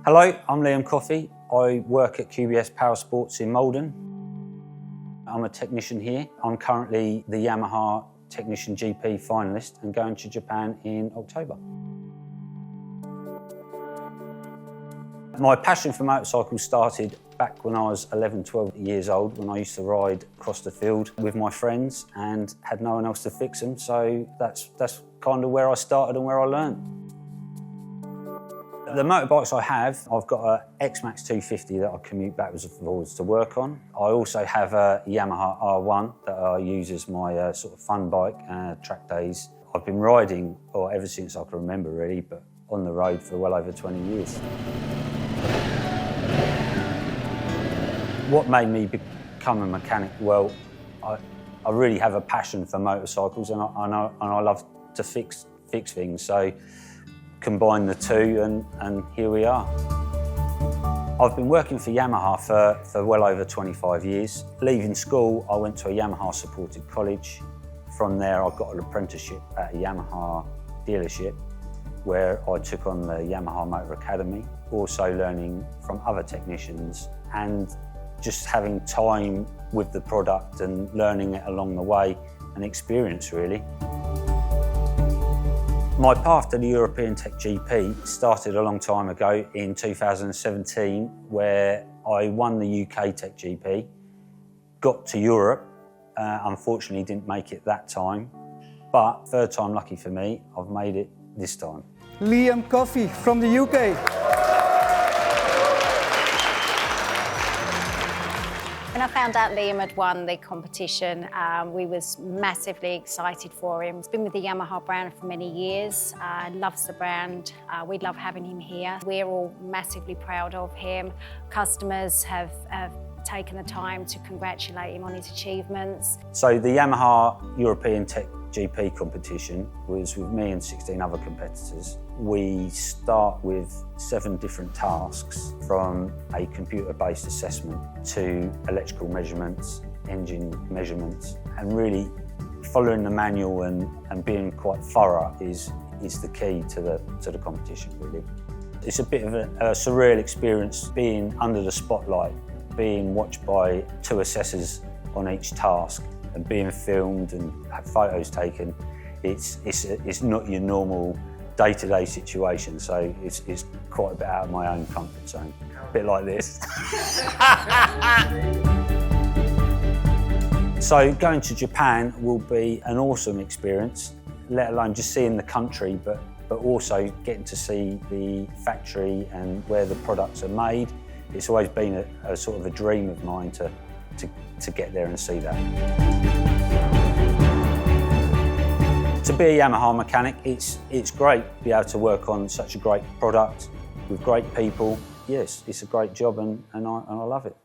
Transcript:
Hello, I'm Liam Coffey. I work at QBS Powersports in Malden. I'm a technician here. I'm currently the Yamaha Technician GP finalist and going to Japan in October. My passion for motorcycles started back when I was 11, 12 years old, when I used to ride across the field with my friends and had no one else to fix them. So that's kind of where I started and where I learned. The motorbikes I have, I've got an X-Max 250 that I commute backwards and forwards to work on. I also have a Yamaha R1 that I use as my sort of fun bike, track days. I've been riding ever since I can remember really, but on the road for well over 20 years. What made me become a mechanic? Well, I really have a passion for motorcycles and I love to fix things. So combine the two and here we are. I've been working for Yamaha for well over 25 years. Leaving school, I went to a Yamaha supported college. From there, I got an apprenticeship at a Yamaha dealership where I took on the Yamaha Motor Academy, also learning from other technicians and just having time with the product and learning it along the way and experience really. My path to the European Tech GP started a long time ago in 2017 where I won the UK Tech GP, got to Europe, unfortunately didn't make it that time, but third time lucky for me, I've made it this time. Liam Coffey from the UK. When I found out Liam had won the competition, we was massively excited for him. He's been with the Yamaha brand for many years, loves the brand. We love having him here. We're all massively proud of him. Customers have taken the time to congratulate him on his achievements. So the Yamaha European Tech GP competition was with me and 16 other competitors. We start with 7 different tasks, from a computer-based assessment to electrical measurements, engine measurements, and really following the manual and being quite thorough is the key to the competition really. It's a bit of a surreal experience being under the spotlight, being watched by 2 assessors on each task and being filmed and have photos taken. It's not your normal day-to-day situation, so it's quite a bit out of my own comfort zone. A bit like this. So going to Japan will be an awesome experience, let alone just seeing the country, but also getting to see the factory and where the products are made. It's always been a sort of a dream of mine to get there and see that. To be a Yamaha mechanic, it's great to be able to work on such a great product with great people. Yes, it's a great job and I love it.